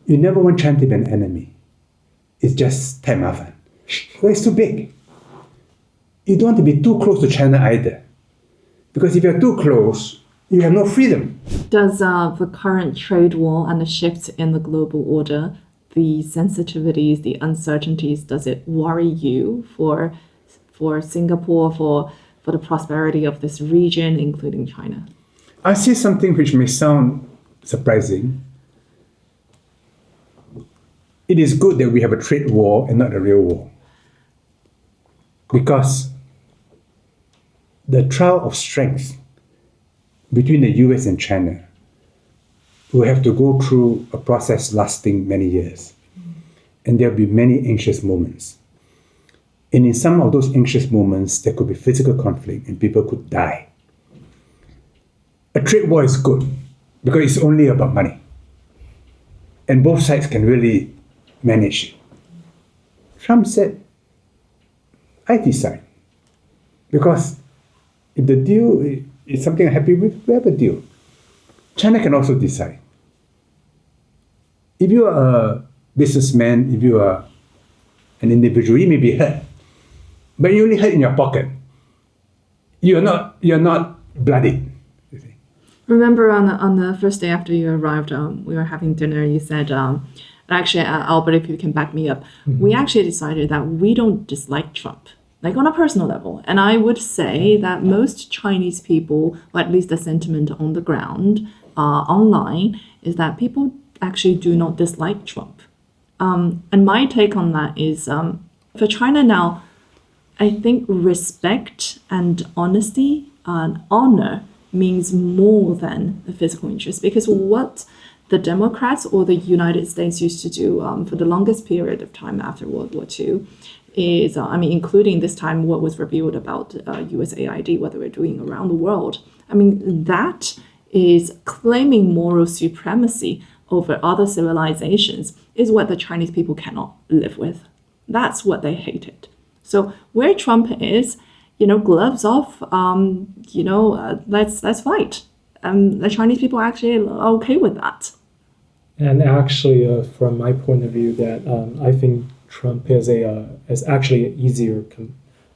You never want China to be an enemy. It's just 太麻烦. Well, it's too big. You don't want to be too close to China either. Because if you're too close, you have no freedom. Does the current trade war and the shifts in the global order, the sensitivities, the uncertainties, does it worry you for Singapore, for the prosperity of this region, including China? I say something which may sound surprising. It is good that we have a trade war and not a real war. Because the trial of strength between the US and China will have to go through a process lasting many years. And there will be many anxious moments. And in some of those anxious moments, there could be physical conflict and people could die. A trade war is good because it's only about money. And both sides can really manage it. Trump said, I decide. Because if the deal is something I'm happy with, we have a deal. China can also decide. If you are a businessman, if you are an individual, you may be hurt. But you only hurt in your pocket. You're not bloodied. Remember on the first day after you arrived, we were having dinner, you said, actually, Albert, if you can back me up, we actually decided that we don't dislike Trump, like on a personal level. And I would say that most Chinese people, or at least the sentiment on the ground, online, is that people actually do not dislike Trump. And my take on that is, for China now, I think respect and honesty and honor means more than the physical interest, because what the Democrats or the United States used to do for the longest period of time after World War II is, including this time what was revealed about USAID, what they were doing around the world. That is claiming moral supremacy over other civilizations is what the Chinese people cannot live with. That's what they hated. So where Trump is, gloves off, let's fight. The Chinese people actually are okay with that. And actually, from my point of view, that I think Trump is actually easier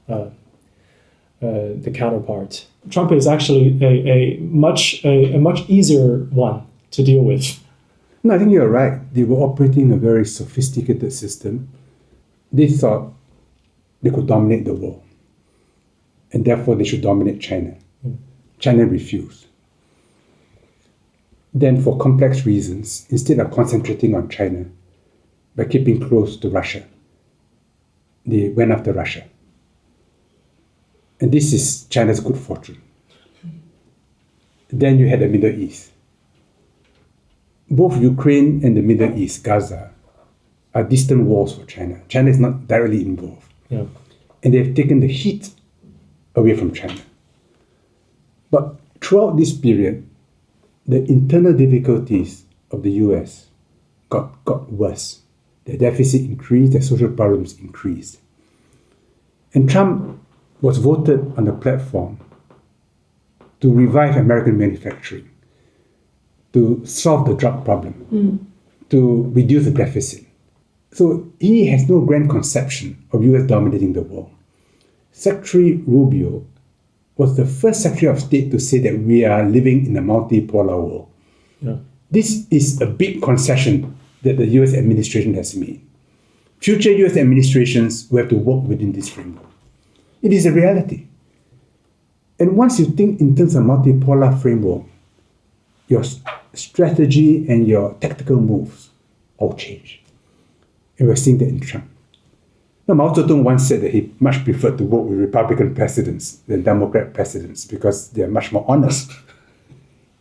the counterpart. Trump is actually a much easier one to deal with. No, I think you're right. They were operating a very sophisticated system. They thought they could dominate the world. And therefore, they should dominate China. China refused. Then, for complex reasons, instead of concentrating on China, by keeping close to Russia, they went after Russia. And this is China's good fortune. Then you had the Middle East. Both Ukraine and the Middle East, Gaza, are distant wars for China. China is not directly involved. Yeah. And they've taken the heat away from China. But throughout this period, the internal difficulties of the US got worse. The deficit increased, the social problems increased. And Trump was voted on the platform to revive American manufacturing, to solve the drug problem, to reduce the deficit. So he has no grand conception of US dominating the world. Secretary Rubio was the first Secretary of State to say that we are living in a multipolar world. Yeah. This is a big concession that the US administration has made. Future US administrations will have to work within this framework. It is a reality. And once you think in terms of multipolar framework, your strategy and your tactical moves all change. And we're seeing that in Trump. Now, Mao Zedong once said that he much preferred to work with Republican presidents than Democrat presidents because they're much more honest.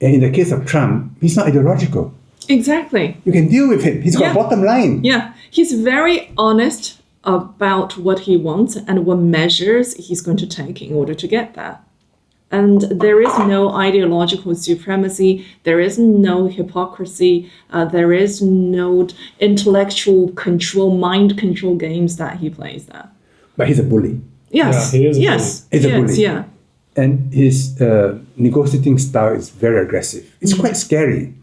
And in the case of Trump, he's not ideological. Exactly. You can deal with him. He's got a bottom line. Yeah, he's very honest about what he wants and what measures he's going to take in order to get there. And there is no ideological supremacy, there is no hypocrisy, there is no intellectual control, mind control games that he plays there. But he's a bully. Yes, yeah, he is a yes, bully. He's a bully. Yeah. And his negotiating style is very aggressive. It's quite scary.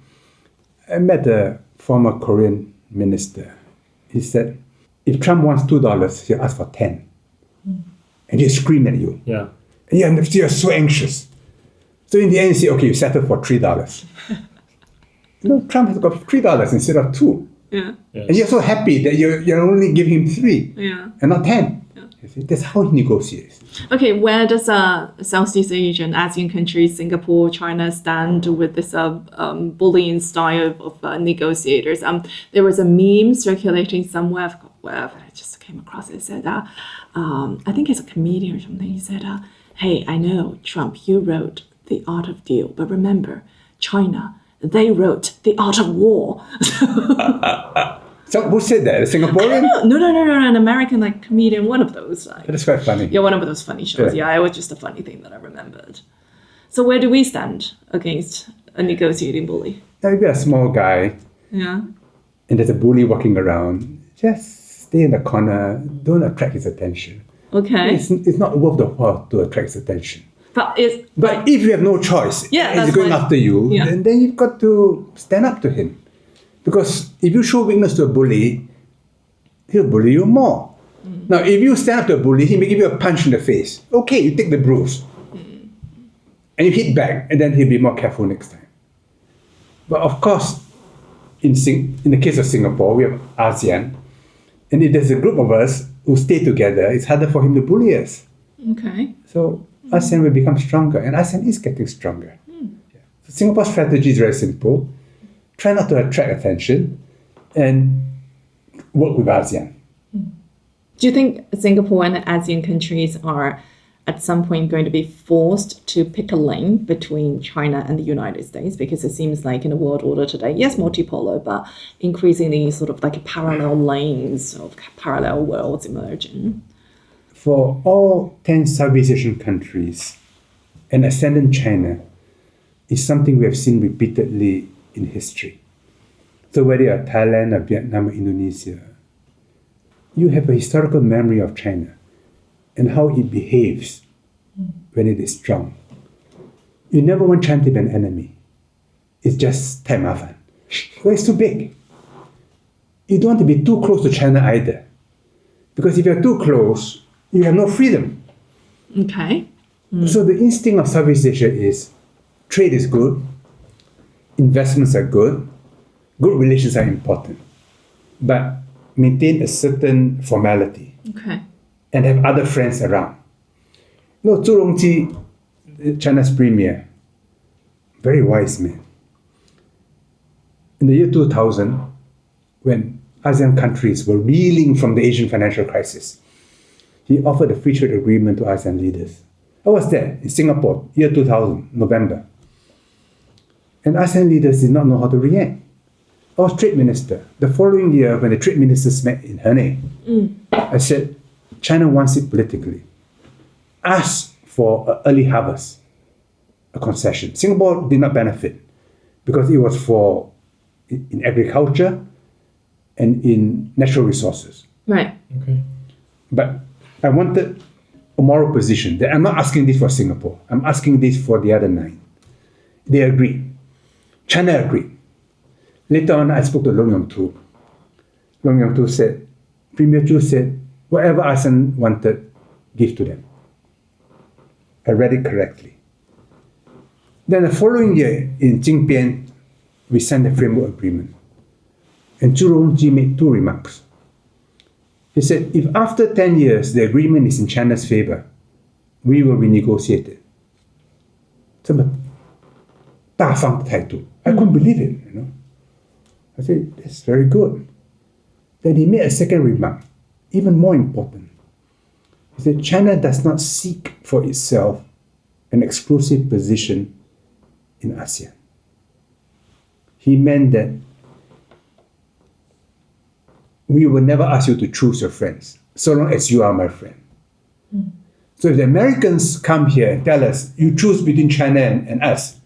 I met a former Korean minister. He said, if Trump wants $2, he'll ask for 10. And he'll scream at you. Yeah. And you're so anxious. So in the end, you say, okay, you settle for $3. Trump has got $3 instead of 2. Yeah. Yes. And you're so happy that you're only giving him 3 Yeah. and not 10. Yeah. You see, that's how he negotiates. Okay, where does Southeast Asian, ASEAN countries, Singapore, China stand with this bullying style of negotiators? There was a meme circulating somewhere, I forgot where, I just came across it. It said, I think it's a comedian or something. He said, hey, I know, Trump, you wrote The Art of Deal, but remember, China, they wrote The Art of War. So who said that? A Singaporean? No, an American comedian, one of those. That's quite funny. Yeah, one of those funny shows. Yeah, it was just a funny thing that I remembered. So where do we stand against a negotiating bully? Now, if you're a small guy Yeah. and there's a bully walking around, just stay in the corner. Don't attract his attention. Okay. It's not worth the while to attract his attention. But if you have no choice, Yeah, and he's that's going what- after you, yeah. then you've got to stand up to him. Because if you show weakness to a bully, he'll bully you more. Now, if you stand up to a bully, he may give you a punch in the face. Okay, you take the bruise. And you hit back, and then he'll be more careful next time. But of course, in the case of Singapore, we have ASEAN. And if there's a group of us who stay together, it's harder for him to bully us. okay. So ASEAN will become stronger, and ASEAN is getting stronger. Yeah. So Singapore's strategy is very simple. Try not to attract attention and work with ASEAN. Do you think Singapore and the ASEAN countries are at some point going to be forced to pick a lane between China and the United States? Because it seems like in the world order today, yes, multipolar, but increasingly sort of parallel lanes of parallel worlds emerging. For all 10 Southeast Asian countries, an ascendant China is something we have seen repeatedly in history. So whether you're Thailand or Vietnam or Indonesia, you have a historical memory of China and how it behaves when it is strong. You never want China to be an enemy. It's just taimafan. Well, it's too big. You don't want to be too close to China either. Because if you're too close, you have no freedom. Okay. So the instinct of Southeast Asia is trade is good, investments are good relations are important, but maintain a certain formality Okay. and have other friends around. No, Zhu Rongji, China's premier, very wise man. In the year 2000, when ASEAN countries were reeling from the Asian financial crisis, he offered a free trade agreement to ASEAN leaders. I was there in Singapore, year 2000, November. And ASEAN leaders did not know how to react. I was trade minister. The following year, when the trade ministers met in Hernay, I said, China wants it politically. Ask for an early harvest, a concession. Singapore did not benefit because it was for in agriculture and in natural resources. Right. Okay. But I wanted a moral position. That I'm not asking this for Singapore. I'm asking this for the other 9. They agreed. China agreed. Later on, I spoke to Long Yong-tu. Long Yong-tu said, Premier Chu said, whatever ASEAN wanted, give to them. I read it correctly. Then the following year, in Jingbian, we signed a framework agreement. And Zhu Rongji made 2 remarks. He said, if after 10 years the agreement is in China's favor, we will renegotiate it. 这么大方的态度, I couldn't believe it, I said, that's very good. Then he made a second remark, even more important. He said, China does not seek for itself an exclusive position in ASEAN. He meant that we will never ask you to choose your friends, so long as you are my friend. So if the Americans come here and tell us, you choose between China and us,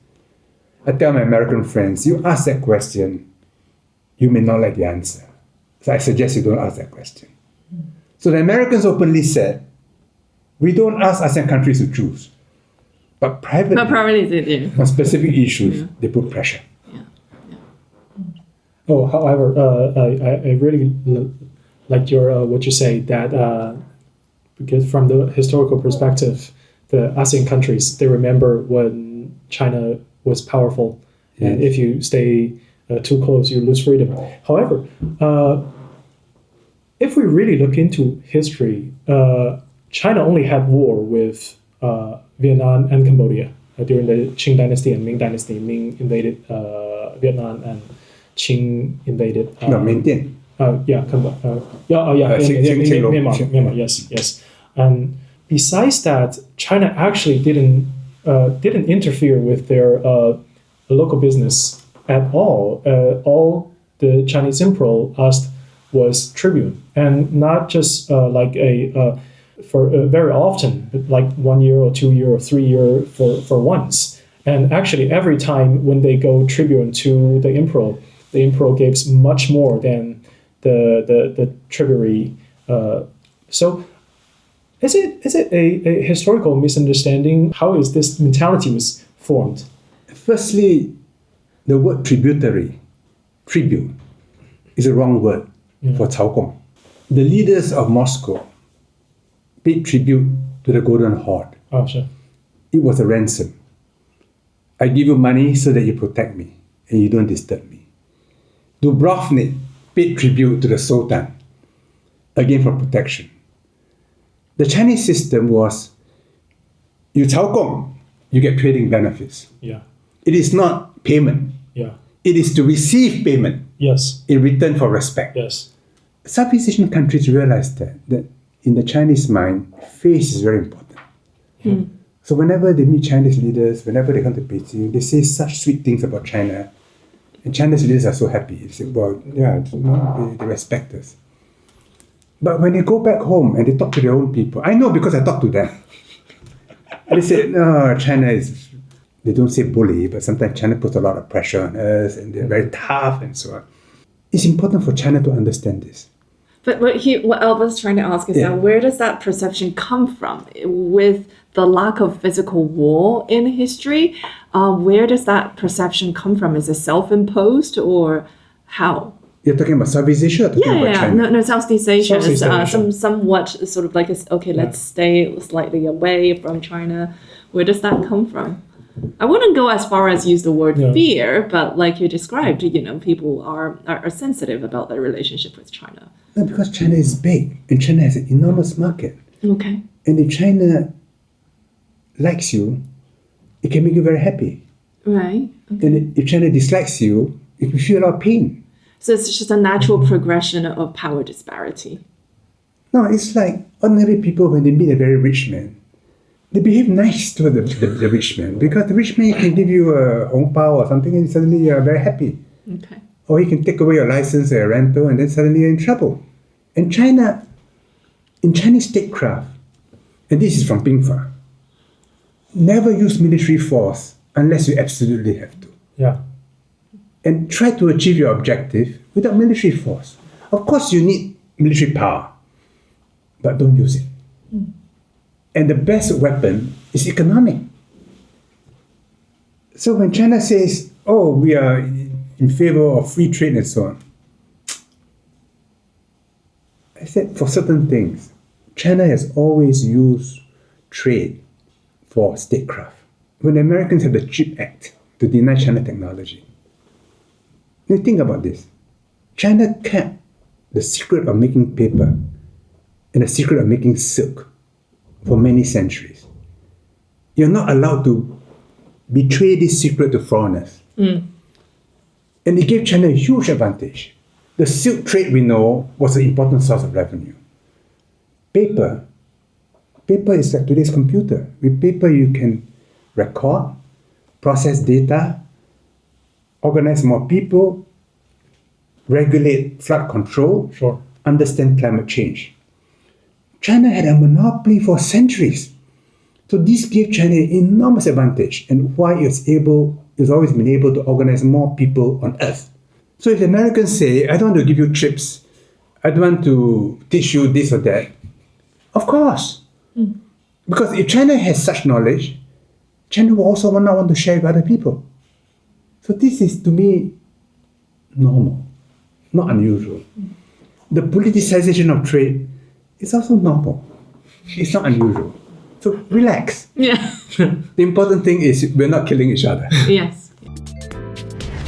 I tell my American friends, you ask that question, you may not like the answer. So I suggest you don't ask that question. So the Americans openly said, we don't ask ASEAN countries to choose. But privately, But probably they do. on specific issues, they put pressure. Yeah. Oh, however, I really like your what you say that because from the historical perspective, the ASEAN countries, they remember when China was powerful, and if you stay too close, you lose freedom. However, if we really look into history, China only had war with Vietnam and Cambodia during the Qing dynasty and Ming dynasty. Ming invaded Vietnam and Qing invaded. Maintain. Myanmar. Yes. And besides that, China actually didn't interfere with their local business at all. All the Chinese emperor asked was tribute, and not just very often, but like 1 year or 2 year or 3 year for once. And actually, every time when they go tribute to the emperor gives much more than the tributary. So, is it a historical misunderstanding? How is this mentality was formed? Firstly, the word tributary, tribute, is a wrong word for Cao Gong. The leaders of Moscow paid tribute to the Golden Horde. Oh, sure. It was a ransom. I give you money so that you protect me and you don't disturb me. Dubrovnik paid tribute to the Sultan, again for protection. The Chinese system was, you Cao Gong, you get trading benefits. Yeah. It is not payment. Yeah. It is to receive payment. Yes. In return for respect. Yes. Southeast Asian countries realized that in the Chinese mind, face is very important. So whenever they meet Chinese leaders, whenever they come to Beijing, they say such sweet things about China. And Chinese leaders are so happy. They say, well, yeah, they respect us. But when they go back home and they talk to their own people, I know because I talk to them. They say, no, China is, they don't say bully, but sometimes China puts a lot of pressure on us and they're very tough and so on. It's important for China to understand this. But what I was trying to ask is that where does that perception come from? With the lack of physical war in history, where does that perception come from? Is it self-imposed or how? You're talking about Southeast Asia or talking about China? No, Southeast Asia Southeast Asia. Somewhat sort of like, let's stay slightly away from China. Where does that come from? I wouldn't go as far as use the word fear, but like you described, people are sensitive about their relationship with China. No, because China is big and China has an enormous market. Okay. And if China likes you, it can make you very happy. Right. Okay. And if China dislikes you, it can feel a lot of pain. So it's just a natural progression of power disparity. No, it's like ordinary people when they meet a very rich man. They behave nice to the rich man because the rich man can give you a hong pao or something and suddenly you're very happy. Okay. Or he can take away your license or your rental and then suddenly you're in trouble. And China, in Chinese statecraft, and this is from Ping Fa, never use military force unless you absolutely have to. Yeah. And try to achieve your objective without military force. Of course, you need military power, but don't use it. And the best weapon is economic. So when China says, oh, we are in favor of free trade and so on, I said for certain things, China has always used trade for statecraft. When the Americans had the CHIP Act to deny China technology, now think about this. China kept the secret of making paper and the secret of making silk for many centuries. You're not allowed to betray this secret to foreigners. And it gave China a huge advantage. The silk trade, we know, was an important source of revenue. Paper is like today's computer. With paper, you can record, process data, organize more people, regulate flood control, understand climate change. China had a monopoly for centuries. So this gave China an enormous advantage and why it's always been able to organize more people on Earth. So if the Americans say, I don't want to give you chips, I don't want to teach you this or that, of course. Because if China has such knowledge, China will also not want to share with other people. So this is, to me, normal. not unusual. The politicization of trade is also normal. It's not unusual. So relax. Yeah. The important thing is we're not killing each other. Yes.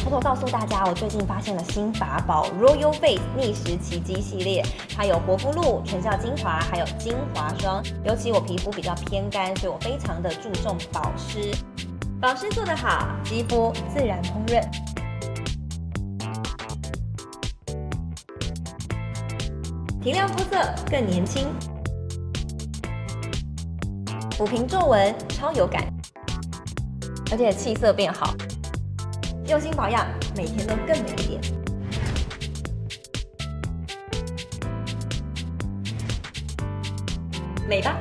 偷偷告诉大家，我最近发现了新法宝 Royal Face 逆时奇迹系列，它有活肤露、全效精华，还有精华霜。尤其我皮肤比较偏干，所以我非常的注重保湿。保湿做得好，肌肤自然烹润。提亮肤色更年轻，抚平皱纹超有感，而且气色变好。用心保养，每天都更美一点。美吧。